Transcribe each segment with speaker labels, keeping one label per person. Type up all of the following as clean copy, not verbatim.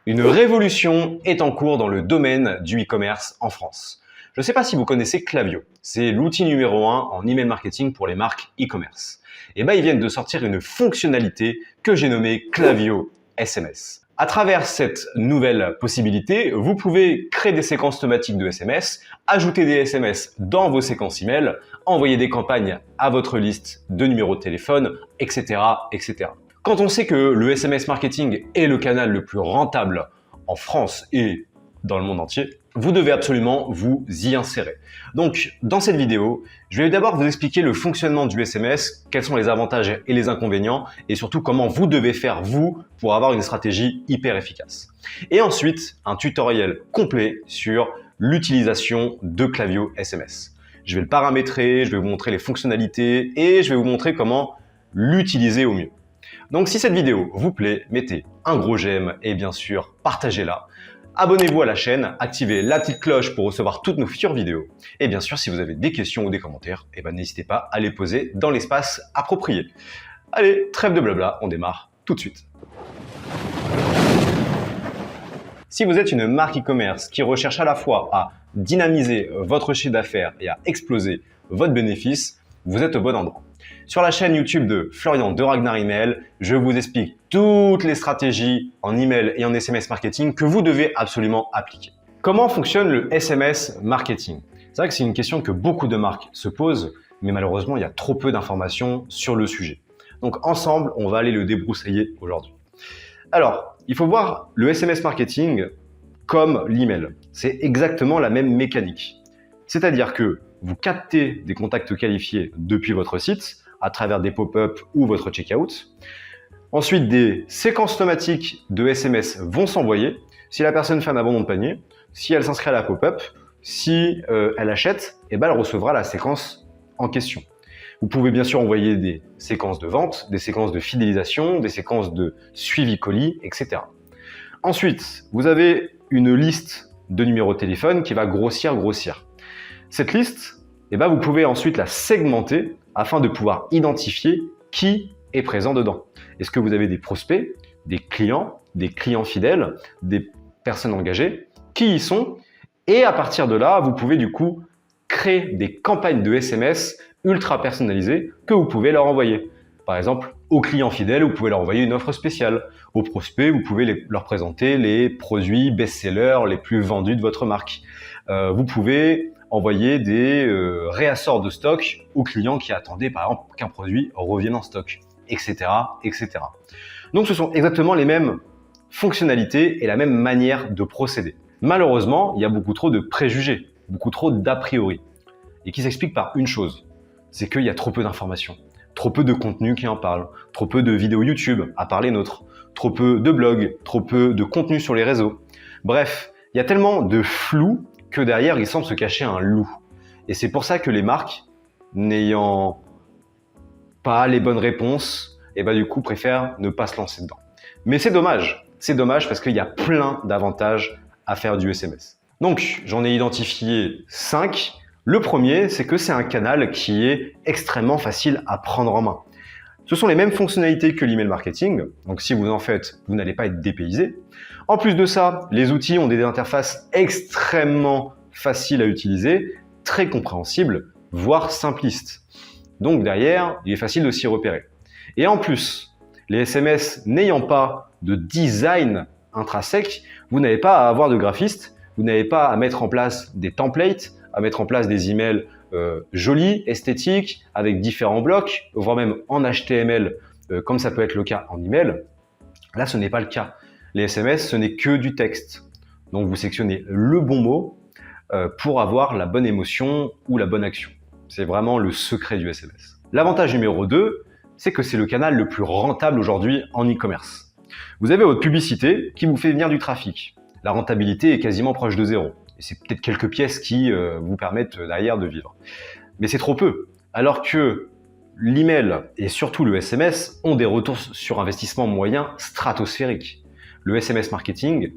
Speaker 1: Une révolution est en cours dans le domaine du e-commerce en France. Je ne sais pas si vous connaissez Klaviyo. C'est l'outil numéro 1 en email marketing pour les marques e-commerce. Et ils viennent de sortir une fonctionnalité que j'ai nommée Klaviyo SMS. À travers cette nouvelle possibilité, vous pouvez créer des séquences automatiques de SMS, ajouter des SMS dans vos séquences email, envoyer des campagnes à votre liste de numéros de téléphone, etc., etc. Quand on sait que le SMS marketing est le canal le plus rentable en France et dans le monde entier, vous devez absolument vous y insérer. Donc, dans cette vidéo, je vais d'abord vous expliquer le fonctionnement du SMS, quels sont les avantages et les inconvénients, et surtout comment vous devez faire, vous, pour avoir une stratégie hyper efficace. Et ensuite, un tutoriel complet sur l'utilisation de Klaviyo SMS. Je vais le paramétrer, je vais vous montrer les fonctionnalités et je vais vous montrer comment l'utiliser au mieux. Donc si cette vidéo vous plaît, mettez un gros j'aime et bien sûr, partagez-la. Abonnez-vous à la chaîne, activez la petite cloche pour recevoir toutes nos futures vidéos. Et bien sûr, si vous avez des questions ou des commentaires, n'hésitez pas à les poser dans l'espace approprié. Allez, trêve de blabla, on démarre tout de suite. Si vous êtes une marque e-commerce qui recherche à la fois à dynamiser votre chiffre d'affaires et à exploser votre bénéfice, vous êtes au bon endroit. Sur la chaîne YouTube de Florian de Ragnar Email, je vous explique toutes les stratégies en email et en SMS marketing que vous devez absolument appliquer. Comment fonctionne le SMS marketing? C'est vrai que c'est une question que beaucoup de marques se posent, mais malheureusement, il y a trop peu d'informations sur le sujet. Donc ensemble, on va aller le débroussailler aujourd'hui. Alors, il faut voir le SMS marketing comme l'email. C'est exactement la même mécanique. C'est-à-dire que vous captez des contacts qualifiés depuis votre site à travers des pop-up ou votre checkout. Ensuite, des séquences automatiques de SMS vont s'envoyer si la personne fait un abandon de panier, si elle s'inscrit à la pop-up, si elle achète, elle recevra la séquence en question. Vous pouvez bien sûr envoyer des séquences de vente, des séquences de fidélisation, des séquences de suivi colis, etc. Ensuite, vous avez une liste de numéros de téléphone qui va grossir. Cette liste, vous pouvez ensuite la segmenter afin de pouvoir identifier qui est présent dedans. Est-ce que vous avez des prospects, des clients fidèles, des personnes engagées, qui y sont? Et à partir de là, vous pouvez du coup créer des campagnes de SMS ultra personnalisées que vous pouvez leur envoyer. Par exemple, aux clients fidèles, vous pouvez leur envoyer une offre spéciale. Aux prospects, vous pouvez leur présenter les produits best-sellers les plus vendus de votre marque. Vous pouvez envoyer des réassorts de stock aux clients qui attendaient par exemple qu'un produit revienne en stock, etc., etc. Donc ce sont exactement les mêmes fonctionnalités et la même manière de procéder. Malheureusement, il y a beaucoup trop de préjugés, beaucoup trop d'a priori, et qui s'explique par une chose, c'est qu'il y a trop peu d'informations, trop peu de contenu qui en parle, trop peu de vidéos YouTube, à part les nôtres, trop peu de blogs, trop peu de contenu sur les réseaux. Bref, il y a tellement de flou que derrière, il semble se cacher un loup. Et c'est pour ça que les marques, n'ayant pas les bonnes réponses, du coup, préfèrent ne pas se lancer dedans. Mais c'est dommage parce qu'il y a plein d'avantages à faire du SMS. Donc, j'en ai identifié 5. Le premier, c'est que c'est un canal qui est extrêmement facile à prendre en main. Ce sont les mêmes fonctionnalités que l'email marketing, donc si vous en faites, vous n'allez pas être dépaysé. En plus de ça, les outils ont des interfaces extrêmement faciles à utiliser, très compréhensibles, voire simplistes. Donc derrière, il est facile de s'y repérer. Et en plus, les SMS n'ayant pas de design intrinsèque, vous n'avez pas à avoir de graphiste, vous n'avez pas à mettre en place des templates, à mettre en place des emails jolis, esthétiques, avec différents blocs, voire même en HTML, comme ça peut être le cas en email. Là, ce n'est pas le cas. Les SMS, ce n'est que du texte. Donc, vous sélectionnez le bon mot pour avoir la bonne émotion ou la bonne action. C'est vraiment le secret du SMS. L'avantage numéro 2, c'est que c'est le canal le plus rentable aujourd'hui en e-commerce. Vous avez votre publicité qui vous fait venir du trafic. La rentabilité est quasiment proche de zéro. Et c'est peut-être quelques pièces qui vous permettent derrière de vivre. Mais c'est trop peu. Alors que l'email et surtout le SMS ont des retours sur investissement moyens stratosphériques. Le SMS marketing,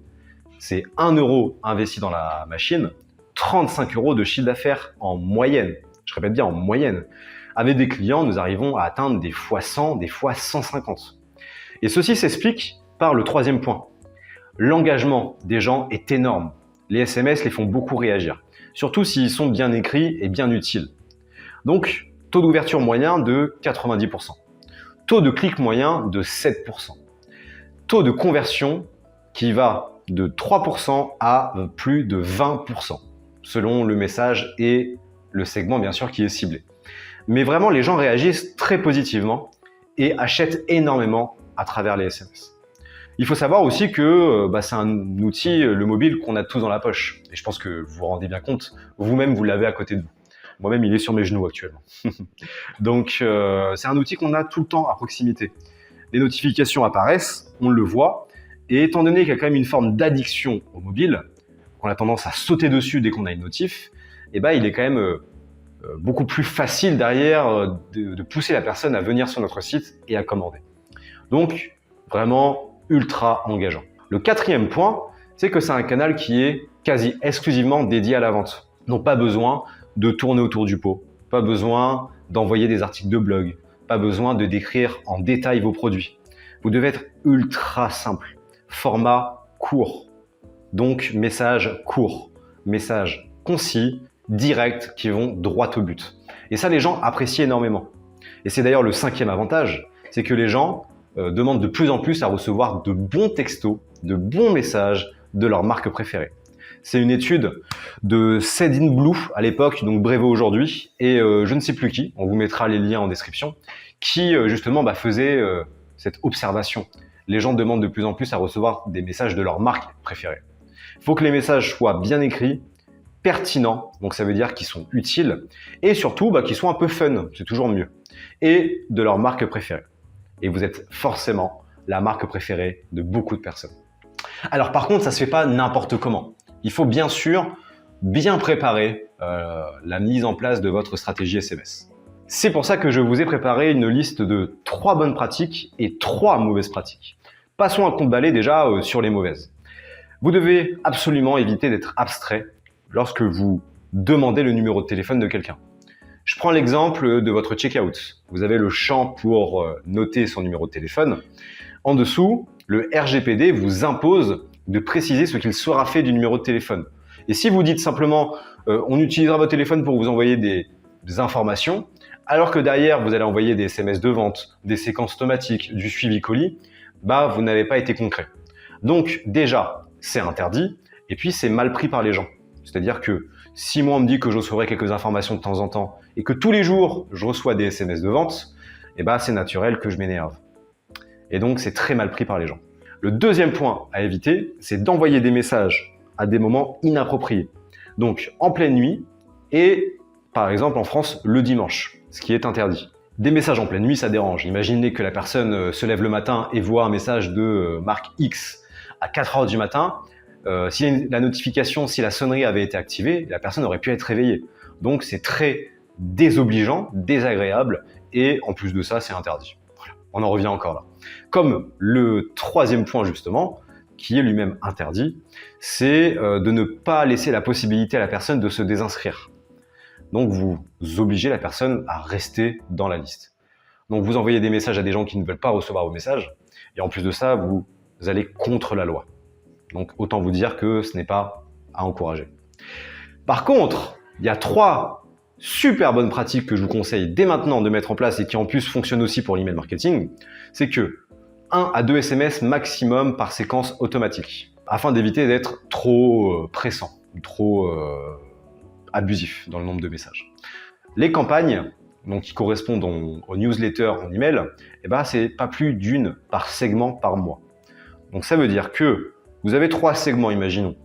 Speaker 1: c'est 1 € investi dans la machine, 35 € de chiffre d'affaires en moyenne. Je répète bien en moyenne. Avec des clients, nous arrivons à atteindre des fois 100, des fois 150. Et ceci s'explique par le troisième point. L'engagement des gens est énorme. Les SMS les font beaucoup réagir, surtout s'ils sont bien écrits et bien utiles. Donc, taux d'ouverture moyen de 90%. Taux de clic moyen de 7%. Taux de conversion qui va de 3% à plus de 20%, selon le message et le segment bien sûr qui est ciblé. Mais vraiment, les gens réagissent très positivement et achètent énormément à travers les SMS. Il faut savoir aussi que c'est un outil, le mobile, qu'on a tous dans la poche. Et je pense que vous vous rendez bien compte, vous-même, vous l'avez à côté de vous. Moi-même, il est sur mes genoux actuellement. Donc, c'est un outil qu'on a tout le temps à proximité. Les notifications apparaissent, on le voit, et étant donné qu'il y a quand même une forme d'addiction au mobile, qu'on a tendance à sauter dessus dès qu'on a une notif, il est quand même beaucoup plus facile derrière de pousser la personne à venir sur notre site et à commander. Donc, vraiment ultra engageant. Le quatrième point, c'est que c'est un canal qui est quasi exclusivement dédié à la vente. Donc, pas besoin de tourner autour du pot, pas besoin d'envoyer des articles de blog, pas besoin de décrire en détail vos produits. Vous devez être ultra simple. Format court. Donc, message court, message concis, direct, qui vont droit au but. Et ça, les gens apprécient énormément. Et c'est d'ailleurs le cinquième avantage, c'est que les gens demandent de plus en plus à recevoir de bons textos, de bons messages de leur marque préférée. C'est une étude de Cédine Blue à l'époque, donc Brevo aujourd'hui, et je ne sais plus qui, on vous mettra les liens en description, qui justement faisait cette observation. Les gens demandent de plus en plus à recevoir des messages de leur marque préférée. Il faut que les messages soient bien écrits, pertinents, donc ça veut dire qu'ils sont utiles, et surtout qu'ils soient un peu fun, c'est toujours mieux, et de leur marque préférée. Et vous êtes forcément la marque préférée de beaucoup de personnes. Alors par contre, ça se fait pas n'importe comment. Il faut bien sûr bien préparer la mise en place de votre stratégie SMS. C'est pour ça que je vous ai préparé une liste de 3 bonnes pratiques et 3 mauvaises pratiques. Passons un compte balai déjà sur les mauvaises. Vous devez absolument éviter d'être abstrait lorsque vous demandez le numéro de téléphone de quelqu'un. Je prends l'exemple de votre checkout. Vous avez le champ pour noter son numéro de téléphone. En dessous, le RGPD vous impose de préciser ce qu'il sera fait du numéro de téléphone. Et si vous dites simplement on utilisera votre téléphone pour vous envoyer des informations, alors que derrière vous allez envoyer des SMS de vente, des séquences automatiques, du suivi colis, vous n'avez pas été concret. Donc déjà, c'est interdit et puis c'est mal pris par les gens. C'est-à-dire que si moi on me dit que je recevrai quelques informations de temps en temps et que tous les jours je reçois des SMS de vente, c'est naturel que je m'énerve. Et donc c'est très mal pris par les gens. Le deuxième point à éviter, c'est d'envoyer des messages à des moments inappropriés. Donc en pleine nuit et par exemple en France le dimanche, ce qui est interdit. Des messages en pleine nuit, ça dérange. Imaginez que la personne se lève le matin et voit un message de marque X à 4h du matin. Si la notification, si la sonnerie avait été activée, la personne aurait pu être réveillée. Donc c'est très désobligeant, désagréable et en plus de ça, c'est interdit. Voilà. On en revient encore là. Comme le troisième point justement, qui est lui-même interdit, c'est de ne pas laisser la possibilité à la personne de se désinscrire. Donc vous obligez la personne à rester dans la liste. Donc vous envoyez des messages à des gens qui ne veulent pas recevoir vos messages et en plus de ça, vous allez contre la loi. Donc autant vous dire que ce n'est pas à encourager. Par contre, il y a 3 super bonnes pratiques que je vous conseille dès maintenant de mettre en place et qui en plus fonctionnent aussi pour l'email marketing. C'est que 1 à 2 SMS maximum par séquence automatique afin d'éviter d'être trop pressant, trop abusif dans le nombre de messages. Les campagnes, donc qui correspondent aux newsletters en email, c'est pas plus d'1 par segment par mois. Donc ça veut dire que vous avez 3 segments, imaginons.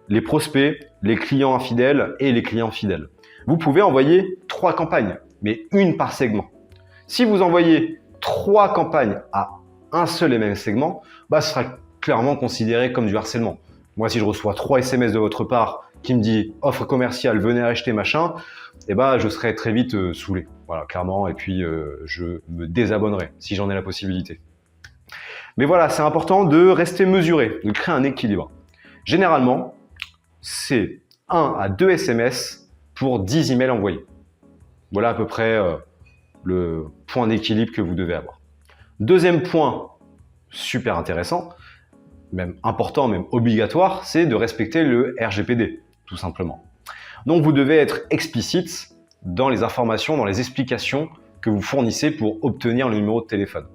Speaker 1: Les prospects, les clients infidèles et les clients fidèles. Vous pouvez envoyer 3 campagnes, mais 1 par segment. Si vous envoyez 3 campagnes à un seul et même segment, ce sera clairement considéré comme du harcèlement. Moi, si je reçois 3 SMS de votre part qui me dit offre commerciale, venez acheter machin, je serai très vite saoulé. Voilà, clairement, et puis je me désabonnerai si j'en ai la possibilité. Mais voilà, c'est important de rester mesuré, de créer un équilibre. Généralement, c'est 1 à 2 SMS pour 10 emails envoyés. Voilà à peu près le point d'équilibre que vous devez avoir. Deuxième point super intéressant, même important, même obligatoire, c'est de respecter le RGPD, tout simplement. Donc vous devez être explicite dans les informations, dans les explications que vous fournissez pour obtenir le numéro de téléphone.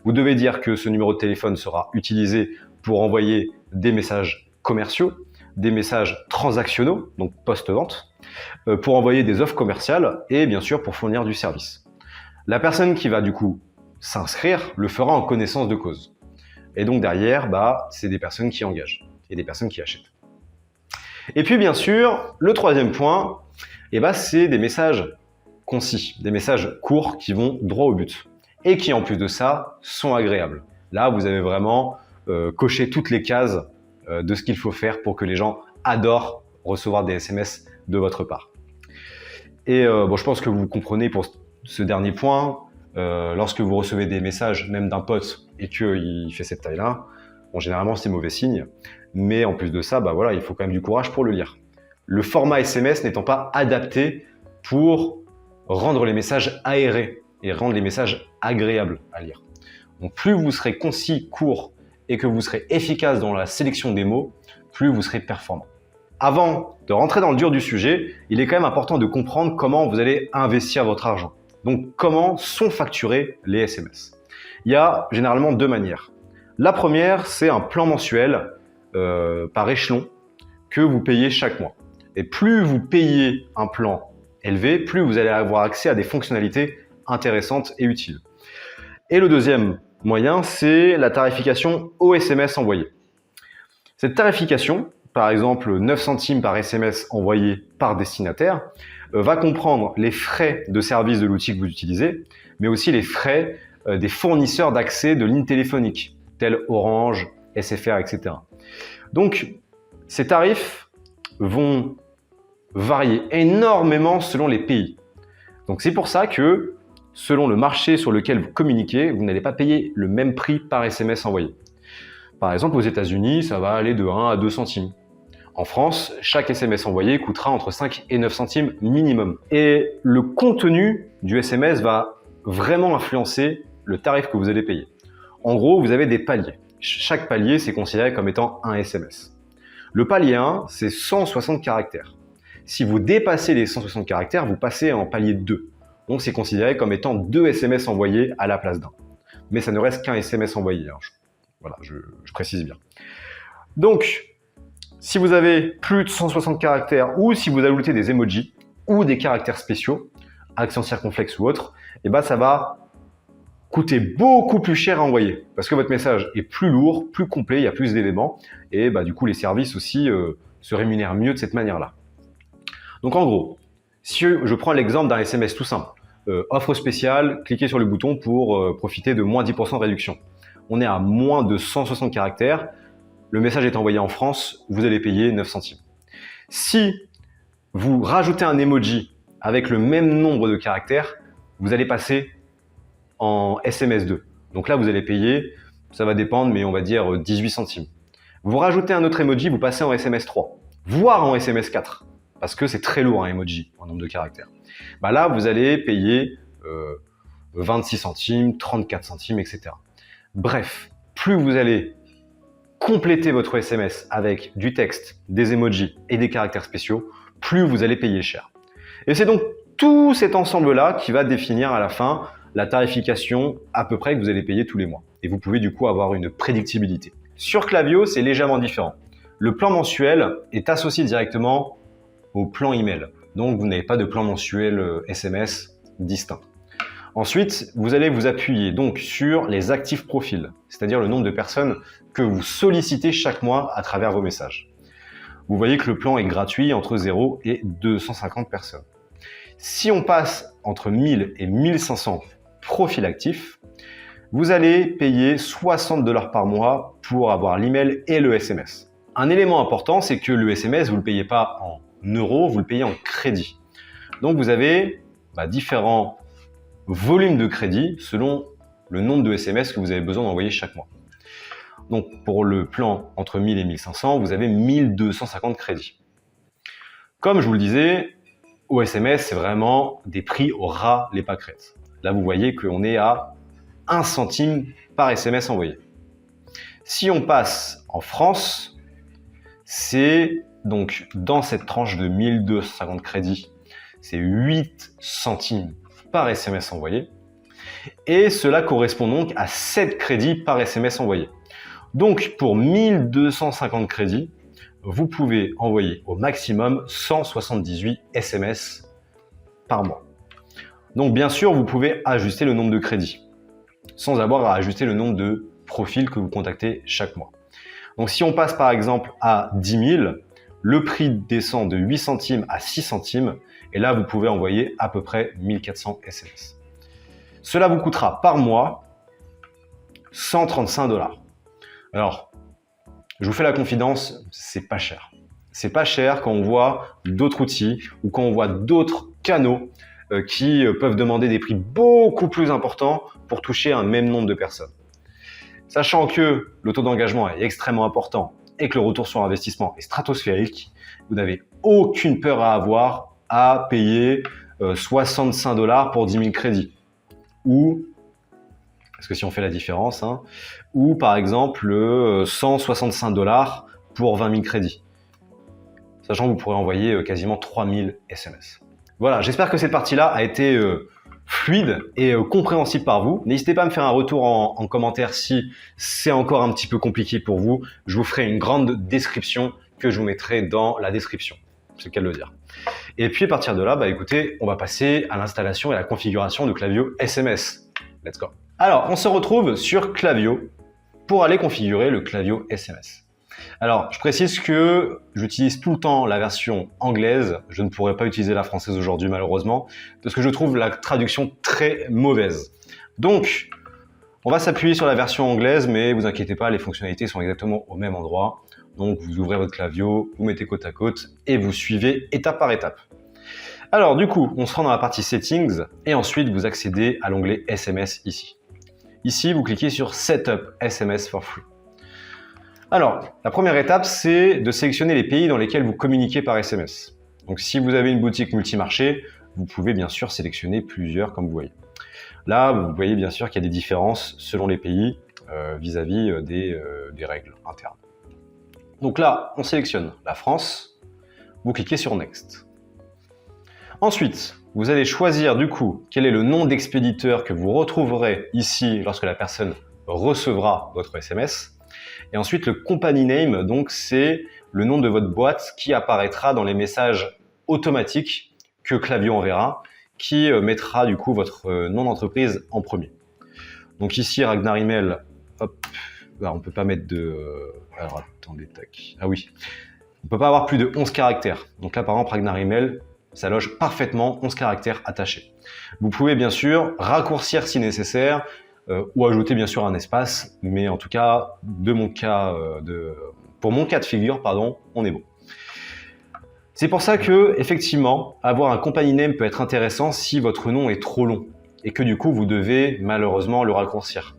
Speaker 1: Vous devez dire que ce numéro de téléphone sera utilisé pour envoyer des messages commerciaux, des messages transactionnels, donc post-vente, pour envoyer des offres commerciales et bien sûr pour fournir du service. La personne qui va du coup s'inscrire le fera en connaissance de cause. Et donc derrière, c'est des personnes qui engagent et des personnes qui achètent. Et puis bien sûr, le troisième point, c'est des messages concis, des messages courts qui vont droit au but et qui en plus de ça sont agréables. Là, vous avez vraiment coché toutes les cases de ce qu'il faut faire pour que les gens adorent recevoir des SMS de votre part. Et je pense que vous comprenez pour ce dernier point, lorsque vous recevez des messages, même d'un pote, et qu'il fait cette taille-là, généralement c'est mauvais signe. Mais en plus de ça, il faut quand même du courage pour le lire. Le format SMS n'étant pas adapté pour rendre les messages aérés et rendre les messages agréables à lire. Donc plus vous serez concis, court et que vous serez efficace dans la sélection des mots, plus vous serez performant. Avant de rentrer dans le dur du sujet, il est quand même important de comprendre comment vous allez investir votre argent. Donc comment sont facturés les SMS? Il y a généralement deux manières. La première, c'est un plan mensuel par échelon que vous payez chaque mois. Et plus vous payez un plan élevé, plus vous allez avoir accès à des fonctionnalités intéressantes et utiles. Et le deuxième moyen, c'est la tarification au SMS envoyé. Cette tarification, par exemple 9 centimes par SMS envoyé par destinataire, va comprendre les frais de service de l'outil que vous utilisez, mais aussi les frais des fournisseurs d'accès de lignes téléphoniques, tels Orange, SFR, etc. Donc, ces tarifs vont varier énormément selon les pays. Donc, c'est pour ça que, selon le marché sur lequel vous communiquez, vous n'allez pas payer le même prix par SMS envoyé. Par exemple, aux États-Unis, ça va aller de 1 à 2 centimes. En France, chaque SMS envoyé coûtera entre 5 et 9 centimes minimum. Et le contenu du SMS va vraiment influencer le tarif que vous allez payer. En gros, vous avez des paliers. Chaque palier, c'est considéré comme étant un SMS. Le palier 1, c'est 160 caractères. Si vous dépassez les 160 caractères, vous passez en palier 2. Donc, c'est considéré comme étant 2 SMS envoyés à la place d'un. Mais ça ne reste qu'un SMS envoyé. Je précise bien. Donc, si vous avez plus de 160 caractères ou si vous ajoutez des emojis ou des caractères spéciaux, accent circonflexe ou autre, ça va coûter beaucoup plus cher à envoyer parce que votre message est plus lourd, plus complet, il y a plus d'éléments et du coup les services aussi se rémunèrent mieux de cette manière-là. Donc en gros, si je prends l'exemple d'un SMS tout simple, offre spéciale, cliquez sur le bouton pour profiter de moins 10% de réduction. On est à moins de 160 caractères, le message est envoyé en France, vous allez payer 9 centimes. Si vous rajoutez un emoji avec le même nombre de caractères, vous allez passer en SMS 2. Donc là, vous allez payer, ça va dépendre, mais on va dire 18 centimes. Vous rajoutez un autre emoji, vous passez en SMS 3, voire en SMS 4, parce que c'est très lourd un emoji en nombre de caractères. Là, vous allez payer 26 centimes, 34 centimes, etc. Bref, plus vous allez compléter votre SMS avec du texte, des emojis et des caractères spéciaux, plus vous allez payer cher. Et c'est donc tout cet ensemble-là qui va définir à la fin la tarification à peu près que vous allez payer tous les mois. Et vous pouvez du coup avoir une prédictibilité. Sur Klaviyo, c'est légèrement différent. Le plan mensuel est associé directement au plan email. Donc, vous n'avez pas de plan mensuel SMS distinct. Ensuite, vous allez vous appuyer donc sur les actifs profils, c'est-à-dire le nombre de personnes que vous sollicitez chaque mois à travers vos messages. Vous voyez que le plan est gratuit entre 0 et 250 personnes. Si on passe entre 1000 et 1500 profils actifs, vous allez payer 60 $ par mois pour avoir l'email et le SMS. Un élément important, c'est que le SMS, vous ne le payez pas en euros, vous le payez en crédit. Donc vous avez différents volumes de crédit selon le nombre de SMS que vous avez besoin d'envoyer chaque mois. Donc pour le plan entre 1000 et 1500, vous avez 1250 crédits. Comme je vous le disais, au SMS, c'est vraiment des prix au ras les pâquerettes. Là, vous voyez qu'on est à 1 centime par SMS envoyé. Si on passe en France, c'est donc dans cette tranche de 1250 crédits, c'est 8 centimes par SMS envoyé. Et cela correspond donc à 7 crédits par SMS envoyé. Donc pour 1250 crédits, vous pouvez envoyer au maximum 178 SMS par mois. Donc bien sûr, vous pouvez ajuster le nombre de crédits sans avoir à ajuster le nombre de profils que vous contactez chaque mois. Donc si on passe par exemple à 10 000, le prix descend de 8 centimes à 6 centimes et là vous pouvez envoyer à peu près 1400 SMS. Cela vous coûtera par mois 135 $. Alors, je vous fais la confidence, c'est pas cher. C'est pas cher quand on voit d'autres outils ou quand on voit d'autres canaux qui peuvent demander des prix beaucoup plus importants pour toucher un même nombre de personnes. Sachant que le taux d'engagement est extrêmement important et que le retour sur investissement est stratosphérique, vous n'avez aucune peur à avoir à payer 65 $ pour 10 000 crédits. Ou, parce que si on fait la différence, ou par exemple 165 $ pour 20 000 crédits. Sachant que vous pourrez envoyer quasiment 3000 SMS. Voilà, j'espère que cette partie-là a été fluide et compréhensible par vous. N'hésitez pas à me faire un retour en commentaire si c'est encore un petit peu compliqué pour vous. Je vous ferai une grande description que je vous mettrai dans la description. C'est le cas de le dire. Et puis à partir de là, écoutez, on va passer à l'installation et à la configuration de Klaviyo SMS. Let's go. Alors, on se retrouve sur Klaviyo pour aller configurer le Klaviyo SMS. Alors, je précise que j'utilise tout le temps la version anglaise. Je ne pourrais pas utiliser la française aujourd'hui, malheureusement, parce que je trouve la traduction très mauvaise. Donc, on va s'appuyer sur la version anglaise, mais vous inquiétez pas, les fonctionnalités sont exactement au même endroit. Donc, vous ouvrez votre Klaviyo, vous mettez côte à côte et vous suivez étape par étape. Alors, du coup, on se rend dans la partie Settings et ensuite, vous accédez à l'onglet SMS ici. Ici, vous cliquez sur Setup SMS for Free. Alors, la première étape, c'est de sélectionner les pays dans lesquels vous communiquez par SMS. Donc, si vous avez une boutique multimarché, vous pouvez bien sûr sélectionner plusieurs, comme vous voyez. Là, vous voyez bien sûr qu'il y a des différences selon les pays vis-à-vis des règles internes. Donc là, on sélectionne la France, vous cliquez sur Next. Ensuite, vous allez choisir du coup quel est le nom d'expéditeur que vous retrouverez ici lorsque la personne recevra votre SMS. Et ensuite, le company name, donc c'est le nom de votre boîte qui apparaîtra dans les messages automatiques que Klaviyo enverra, qui mettra du coup votre nom d'entreprise en premier. Donc ici, Ragnar Email, hop, on ne peut pas mettre de... alors attendez, tac. Ah oui, on ne peut pas avoir plus de 11 caractères. Donc là, par exemple, Ragnar Email, ça loge parfaitement 11 caractères attachés. Vous pouvez bien sûr raccourcir si nécessaire, ou ajouter bien sûr un espace, mais en tout cas, pour mon cas de figure, pardon, on est bon. C'est pour ça que, effectivement, avoir un company name peut être intéressant si votre nom est trop long et que du coup, vous devez malheureusement le raccourcir.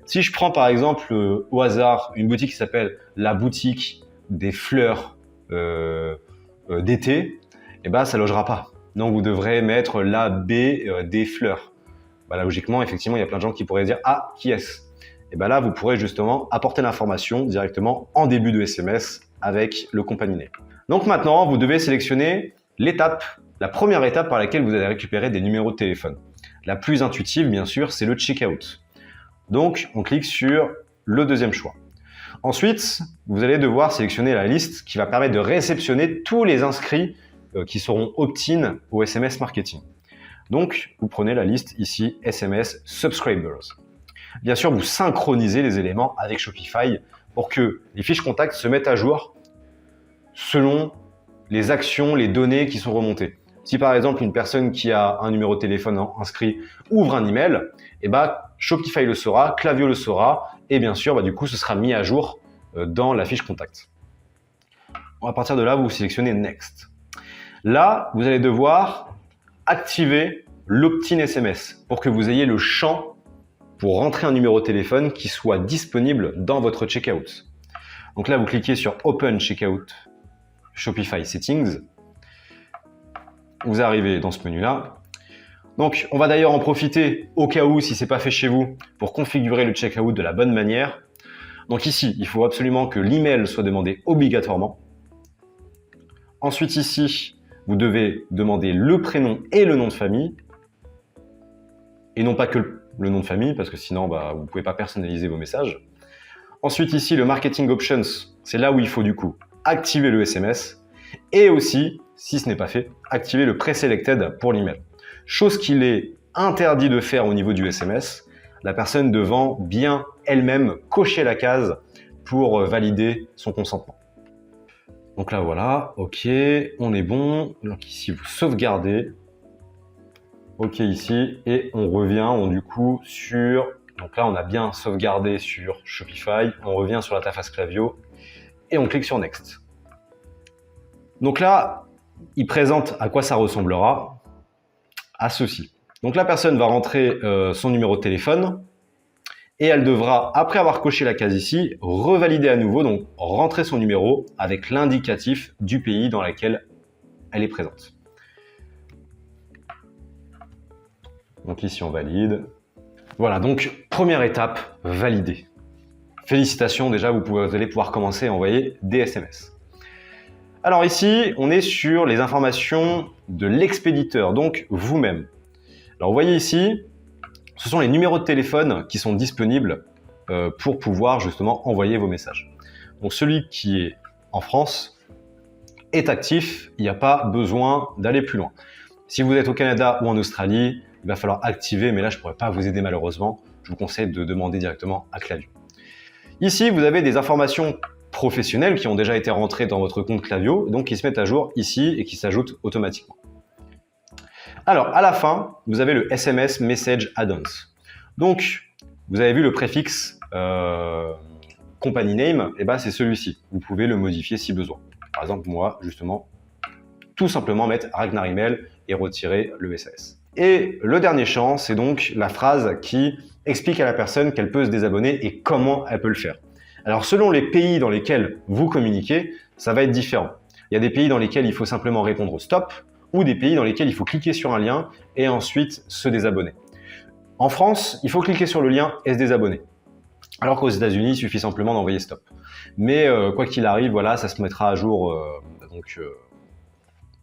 Speaker 1: Si je prends par exemple au hasard une boutique qui s'appelle la boutique des fleurs d'été, eh ben, ça logera pas. Donc vous devrez mettre la B des fleurs. Bah, logiquement, effectivement, il y a plein de gens qui pourraient dire « Ah, qui est-ce ?» Et ben là, vous pourrez justement apporter l'information directement en début de SMS avec le company name. Donc maintenant, vous devez sélectionner la première étape par laquelle vous allez récupérer des numéros de téléphone. La plus intuitive, bien sûr, c'est le checkout. Donc, on clique sur le deuxième choix. Ensuite, vous allez devoir sélectionner la liste qui va permettre de réceptionner tous les inscrits qui seront opt-in au SMS marketing. Donc, vous prenez la liste ici, SMS Subscribers. Bien sûr, vous synchronisez les éléments avec Shopify pour que les fiches contacts se mettent à jour selon les actions, les données qui sont remontées. Si par exemple, une personne qui a un numéro de téléphone inscrit ouvre un email, eh ben, Shopify le saura, Klaviyo le saura, et bien sûr, du coup, ce sera mis à jour dans la fiche contact. À partir de là, vous sélectionnez Next. Là, vous allez devoir activer l'opt-in SMS pour que vous ayez le champ pour rentrer un numéro de téléphone qui soit disponible dans votre checkout. Donc là, vous cliquez sur Open Checkout Shopify Settings. Vous arrivez dans ce menu-là. Donc, on va d'ailleurs en profiter au cas où, si ce n'est pas fait chez vous, pour configurer le checkout de la bonne manière. Donc ici, il faut absolument que l'email soit demandé obligatoirement. Ensuite ici, vous devez demander le prénom et le nom de famille. Et non pas que le nom de famille, parce que sinon, vous ne pouvez pas personnaliser vos messages. Ensuite ici, le Marketing Options, c'est là où il faut du coup activer le SMS. Et aussi, si ce n'est pas fait, activer le Pre-Selected pour l'email. Chose qu'il est interdit de faire au niveau du SMS, la personne devant bien elle-même cocher la case pour valider son consentement. Donc là voilà, ok, on est bon. Donc ici vous sauvegardez. Ok ici, et on revient du coup sur... Donc là on a bien sauvegardé sur Shopify, on revient sur l'interface Klaviyo et on clique sur Next. Donc là, il présente à quoi ça ressemblera, à ceci. Donc la personne va rentrer son numéro de téléphone et elle devra, après avoir coché la case ici, revalider à nouveau, donc rentrer son numéro avec l'indicatif du pays dans lequel elle est présente. Donc ici on valide. Voilà, donc première étape, valider. Félicitations, déjà vous allez pouvoir commencer à envoyer des SMS. Alors ici, on est sur les informations de l'expéditeur, donc vous-même. Alors vous voyez ici, ce sont les numéros de téléphone qui sont disponibles pour pouvoir justement envoyer vos messages. Donc celui qui est en France est actif, il n'y a pas besoin d'aller plus loin. Si vous êtes au Canada ou en Australie, il va falloir activer, mais là je ne pourrais pas vous aider malheureusement. Je vous conseille de demander directement à Klaviyo. Ici, vous avez des informations professionnels qui ont déjà été rentrés dans votre compte Klaviyo, donc qui se mettent à jour ici et qui s'ajoutent automatiquement. Alors, à la fin, vous avez le SMS Message Add-ons. Donc, vous avez vu le préfixe Company Name, et c'est celui-ci. Vous pouvez le modifier si besoin. Par exemple, moi, justement, tout simplement mettre Ragnar Email et retirer le SAS. Et le dernier champ, c'est donc la phrase qui explique à la personne qu'elle peut se désabonner et comment elle peut le faire. Alors, selon les pays dans lesquels vous communiquez, ça va être différent. Il y a des pays dans lesquels il faut simplement répondre au stop ou des pays dans lesquels il faut cliquer sur un lien et ensuite se désabonner. En France, il faut cliquer sur le lien et se désabonner. Alors qu'aux États-Unis, il suffit simplement d'envoyer stop. Mais quoi qu'il arrive, voilà, ça se mettra à jour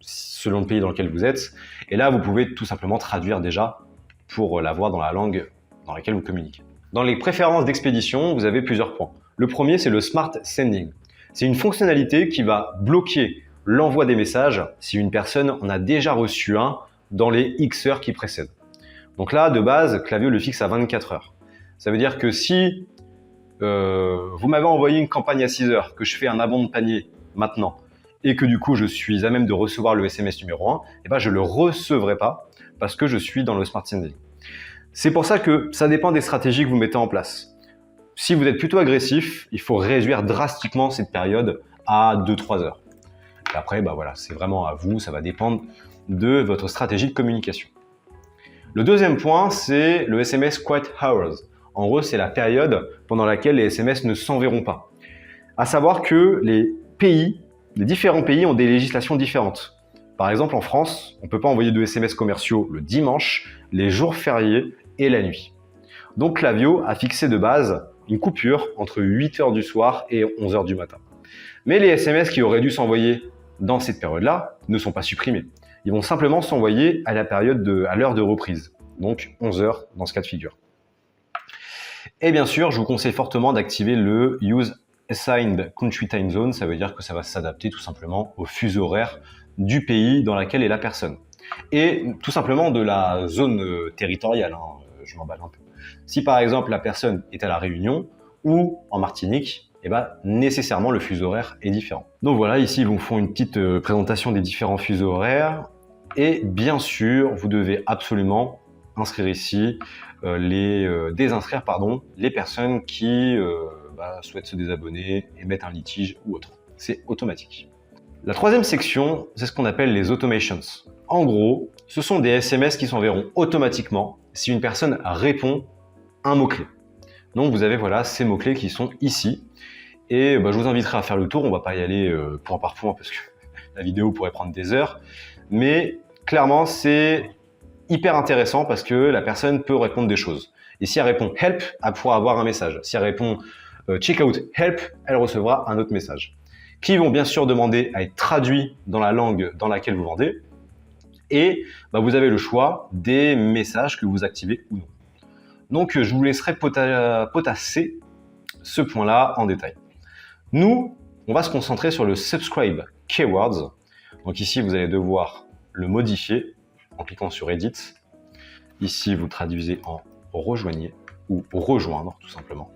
Speaker 1: selon le pays dans lequel vous êtes. Et là, vous pouvez tout simplement traduire déjà pour l'avoir dans la langue dans laquelle vous communiquez. Dans les préférences d'expédition, vous avez plusieurs points. Le premier, c'est le Smart Sending. C'est une fonctionnalité qui va bloquer l'envoi des messages si une personne en a déjà reçu un dans les X heures qui précèdent. Donc là, de base, Klaviyo le fixe à 24 heures. Ça veut dire que si vous m'avez envoyé une campagne à 6 heures, que je fais un abandon de panier maintenant, et que du coup je suis à même de recevoir le SMS numéro 1, je ne le recevrai pas parce que je suis dans le Smart Sending. C'est pour ça que ça dépend des stratégies que vous mettez en place. Si vous êtes plutôt agressif, il faut réduire drastiquement cette période à 2-3 heures. Et après, voilà, c'est vraiment à vous, ça va dépendre de votre stratégie de communication. Le deuxième point, c'est le SMS Quiet Hours. En gros, c'est la période pendant laquelle les SMS ne s'enverront pas. À savoir que les différents pays ont des législations différentes. Par exemple, en France, on ne peut pas envoyer de SMS commerciaux le dimanche, les jours fériés et la nuit. Donc Klaviyo a fixé de base une coupure entre 8 heures du soir et 11 heures du matin. Mais les SMS qui auraient dû s'envoyer dans cette période-là ne sont pas supprimés. Ils vont simplement s'envoyer à l'heure de reprise, donc 11 heures dans ce cas de figure. Et bien sûr, je vous conseille fortement d'activer le Use Assigned Country Time Zone, ça veut dire que ça va s'adapter tout simplement au fuseau horaire du pays dans lequel est la personne. Et tout simplement de la zone territoriale, je m'emballe un peu. Si par exemple la personne est à La Réunion ou en Martinique, nécessairement le fuseau horaire est différent. Donc voilà, ici ils vous font une petite présentation des différents fuseaux horaires. Et bien sûr, vous devez absolument inscrire ici, désinscrire les personnes qui souhaitent se désabonner, émettre un litige ou autre. C'est automatique. La troisième section, c'est ce qu'on appelle les automations. En gros, ce sont des SMS qui s'enverront automatiquement si une personne répond un mot-clé. Donc vous avez ces mots-clés qui sont ici. Et je vous inviterai à faire le tour, on ne va pas y aller point par point parce que la vidéo pourrait prendre des heures. Mais clairement, c'est hyper intéressant parce que la personne peut répondre des choses. Et si elle répond « help », elle pourra avoir un message. Si elle répond Checkout Help, elle recevra un autre message qui vont bien sûr demander à être traduits dans la langue dans laquelle vous vendez. Et vous avez le choix des messages que vous activez ou non. Donc, je vous laisserai potasser ce point-là en détail. Nous, on va se concentrer sur le Subscribe Keywords. Donc ici, vous allez devoir le modifier en cliquant sur Edit. Ici, vous traduisez en rejoignez ou rejoindre, tout simplement.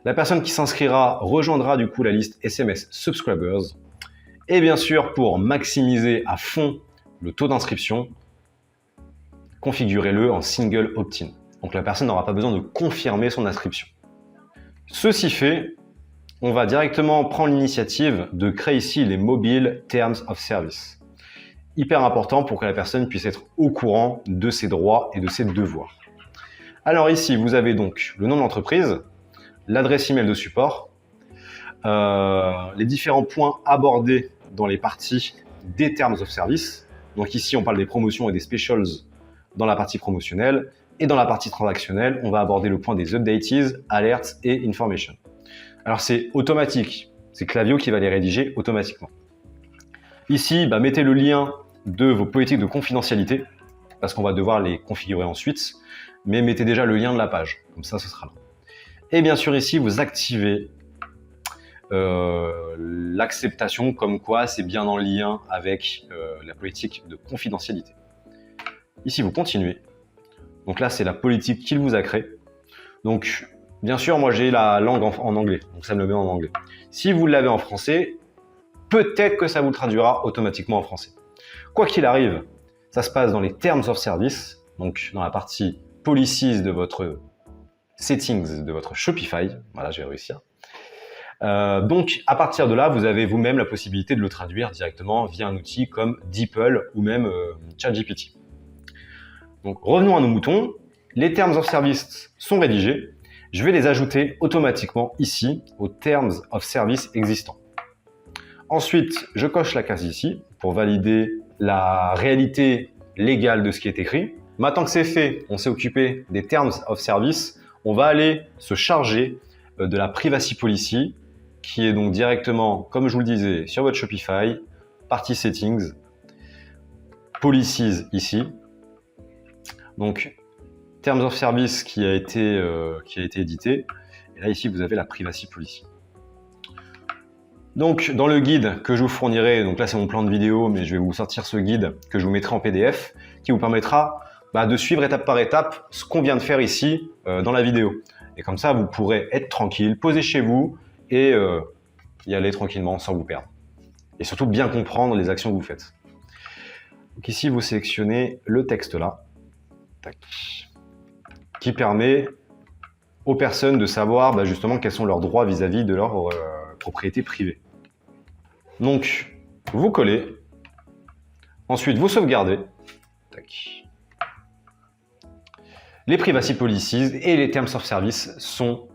Speaker 1: La personne qui s'inscrira rejoindra du coup la liste SMS Subscribers. Et bien sûr, pour maximiser à fond le taux d'inscription, configurez-le en Single Opt-in. Donc la personne n'aura pas besoin de confirmer son inscription. Ceci fait, on va directement prendre l'initiative de créer ici les Mobile Terms of Service. Hyper important pour que la personne puisse être au courant de ses droits et de ses devoirs. Alors ici, vous avez donc le nom de l'entreprise, l'adresse email de support, les différents points abordés dans les parties des Terms of Service. Donc ici, on parle des promotions et des specials dans la partie promotionnelle. Et dans la partie transactionnelle, on va aborder le point des updates, alerts et information. Alors c'est automatique, c'est Klaviyo qui va les rédiger automatiquement. Ici, mettez le lien de vos politiques de confidentialité, parce qu'on va devoir les configurer ensuite, mais mettez déjà le lien de la page, comme ça ce sera là. Et bien sûr ici, vous activez l'acceptation, comme quoi c'est bien en lien avec la politique de confidentialité. Ici, vous continuez. Donc là, c'est la politique qu'il vous a créée. Donc, bien sûr, moi, j'ai la langue en anglais, donc ça me le met en anglais. Si vous l'avez en français, peut-être que ça vous le traduira automatiquement en français. Quoi qu'il arrive, ça se passe dans les Terms of Service, donc dans la partie Policies de votre Settings de votre Shopify. Voilà, je vais réussir. Donc, à partir de là, vous avez vous-même la possibilité de le traduire directement via un outil comme DeepL ou même ChatGPT. Donc, revenons à nos moutons. Les Terms of Service sont rédigés. Je vais les ajouter automatiquement ici aux Terms of Service existants. Ensuite, je coche la case ici pour valider la réalité légale de ce qui est écrit. Maintenant que c'est fait, on s'est occupé des Terms of Service. On va aller se charger de la Privacy Policy, qui est donc directement, comme je vous le disais, sur votre Shopify, partie Settings, Policies ici. Donc, Terms of Service qui a été édité. Et là, ici, vous avez la Privacy Policy. Donc, dans le guide que je vous fournirai, donc là, c'est mon plan de vidéo, mais je vais vous sortir ce guide que je vous mettrai en PDF, qui vous permettra de suivre étape par étape ce qu'on vient de faire ici dans la vidéo. Et comme ça, vous pourrez être tranquille, poser chez vous et y aller tranquillement sans vous perdre. Et surtout, bien comprendre les actions que vous faites. Donc ici, vous sélectionnez le texte là. Tac. Qui permet aux personnes de savoir justement quels sont leurs droits vis-à-vis de leur propriété privée. Donc, vous collez. Ensuite, vous sauvegardez. Tac. Les Privacy Policies et les Terms of Service sont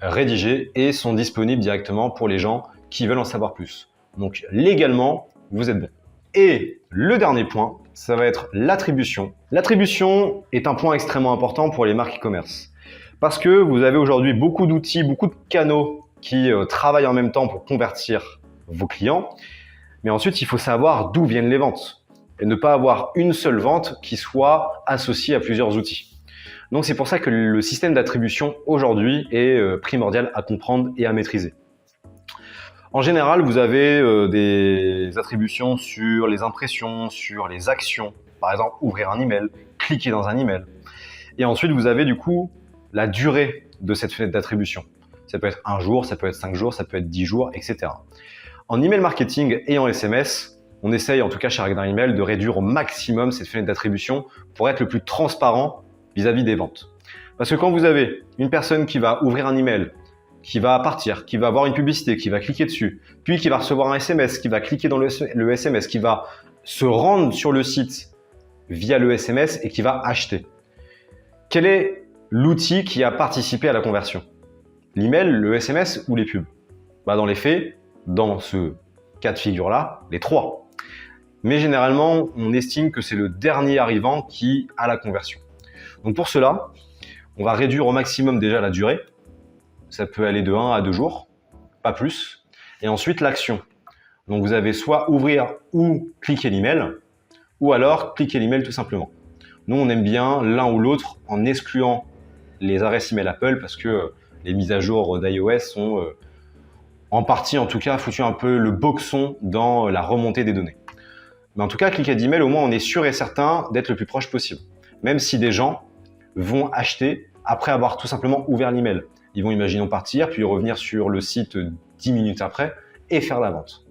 Speaker 1: rédigés et sont disponibles directement pour les gens qui veulent en savoir plus. Donc, légalement, vous êtes bon. Et le dernier point, ça va être l'attribution. L'attribution est un point extrêmement important pour les marques e-commerce. Parce que vous avez aujourd'hui beaucoup d'outils, beaucoup de canaux qui travaillent en même temps pour convertir vos clients. Mais ensuite, il faut savoir d'où viennent les ventes. Et ne pas avoir une seule vente qui soit associée à plusieurs outils. Donc c'est pour ça que le système d'attribution aujourd'hui est primordial à comprendre et à maîtriser. En général, vous avez des attributions sur les impressions, sur les actions. Par exemple, ouvrir un email, cliquer dans un email. Et ensuite, vous avez du coup la durée de cette fenêtre d'attribution. Ça peut être 1 jour, ça peut être 5 jours, ça peut être 10 jours, etc. En email marketing et en SMS, on essaye, en tout cas chez Ragnar Email, de réduire au maximum cette fenêtre d'attribution pour être le plus transparent vis-à-vis des ventes. Parce que quand vous avez une personne qui va ouvrir un email, qui va partir, qui va avoir une publicité, qui va cliquer dessus, puis qui va recevoir un SMS, qui va cliquer dans le SMS, qui va se rendre sur le site via le SMS et qui va acheter. Quel est l'outil qui a participé à la conversion? L'email, le SMS ou les pubs? Dans les faits, dans ce cas de figure-là, les trois. Mais généralement, on estime que c'est le dernier arrivant qui a la conversion. Donc pour cela, on va réduire au maximum déjà la durée. ça peut aller de 1 à 2 jours, pas plus. Et ensuite, l'action. Donc, vous avez soit ouvrir ou cliquer l'email, ou alors cliquer l'email tout simplement. Nous, on aime bien l'un ou l'autre en excluant les adresses email Apple parce que les mises à jour d'iOS sont en partie, en tout cas, foutu un peu le boxon dans la remontée des données. Mais en tout cas, cliquer d'email, au moins, on est sûr et certain d'être le plus proche possible. Même si des gens vont acheter après avoir tout simplement ouvert l'email. Ils vont, imaginons, partir, puis revenir sur le site 10 minutes après et faire la vente.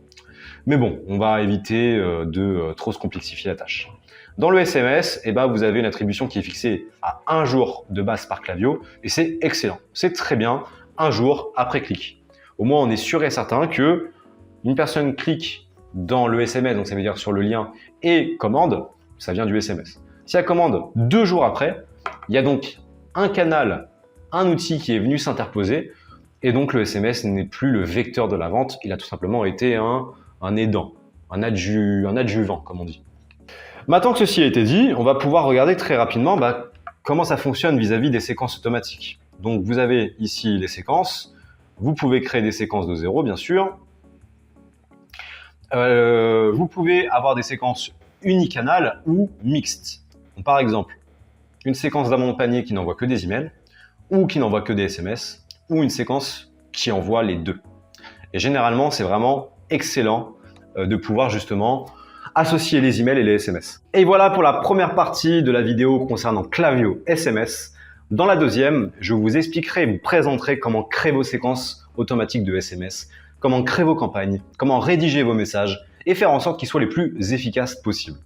Speaker 1: Mais bon, on va éviter de trop se complexifier la tâche. Dans le SMS, vous avez une attribution qui est fixée à 1 jour de base par Klaviyo et c'est excellent. C'est très bien, 1 jour après clic. Au moins, on est sûr et certain que une personne clique dans le SMS, donc ça veut dire sur le lien, et commande, ça vient du SMS. Si elle commande 2 jours après, il y a donc un canal, un outil qui est venu s'interposer et donc le SMS n'est plus le vecteur de la vente, il a tout simplement été un aidant, un adjuvant comme on dit. Maintenant que ceci a été dit, on va pouvoir regarder très rapidement comment ça fonctionne vis-à-vis des séquences automatiques. Donc vous avez ici les séquences, vous pouvez créer des séquences de 0 bien sûr. Vous pouvez avoir des séquences unicanales ou mixtes. Donc, par exemple, une séquence d'amont de panier qui n'envoie que des emails ou qui n'envoie que des SMS ou une séquence qui envoie les deux. Et généralement, c'est vraiment excellent de pouvoir justement associer les emails et les SMS. Et voilà pour la première partie de la vidéo concernant Klaviyo SMS. Dans la deuxième, je vous expliquerai et vous présenterai comment créer vos séquences automatiques de SMS, comment créer vos campagnes, comment rédiger vos messages et faire en sorte qu'ils soient les plus efficaces possibles.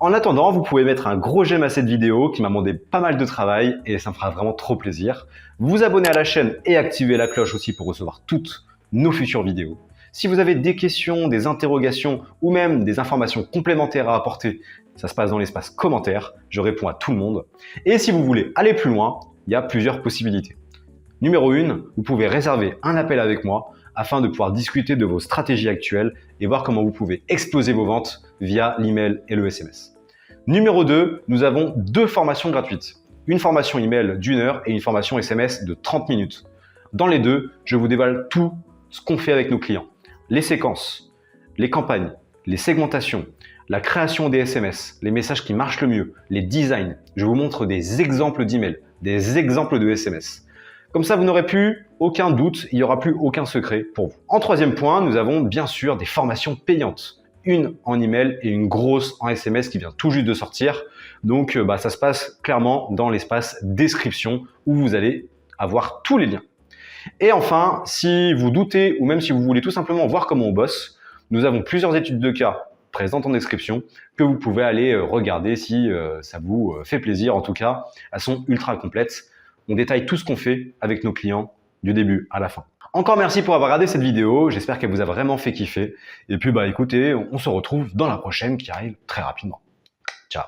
Speaker 1: En attendant, vous pouvez mettre un gros j'aime à cette vidéo qui m'a demandé pas mal de travail et ça me fera vraiment trop plaisir. Vous abonner à la chaîne et activer la cloche aussi pour recevoir toutes nos futures vidéos. Si vous avez des questions, des interrogations ou même des informations complémentaires à apporter, ça se passe dans l'espace commentaires, je réponds à tout le monde. Et si vous voulez aller plus loin, il y a plusieurs possibilités. Numéro 1, vous pouvez réserver un appel avec moi afin de pouvoir discuter de vos stratégies actuelles et voir comment vous pouvez exploser vos ventes via l'email et le SMS. Numéro 2, nous avons 2 formations gratuites. Une formation email d'1 heure et une formation SMS de 30 minutes. Dans les deux, je vous dévoile tout ce qu'on fait avec nos clients. Les séquences, les campagnes, les segmentations, la création des SMS, les messages qui marchent le mieux, les designs. Je vous montre des exemples d'emails, des exemples de SMS. Comme ça, vous n'aurez plus aucun doute, il n'y aura plus aucun secret pour vous. En troisième point, nous avons bien sûr des formations payantes. Une en email et une grosse en SMS qui vient tout juste de sortir. Donc, ça se passe clairement dans l'espace description où vous allez avoir tous les liens. Et enfin, si vous doutez ou même si vous voulez tout simplement voir comment on bosse, nous avons plusieurs études de cas présentes en description que vous pouvez aller regarder si ça vous fait plaisir. En tout cas, elles sont ultra complètes. On détaille tout ce qu'on fait avec nos clients du début à la fin. Encore merci pour avoir regardé cette vidéo. J'espère qu'elle vous a vraiment fait kiffer. Et puis, écoutez, on se retrouve dans la prochaine qui arrive très rapidement. Ciao.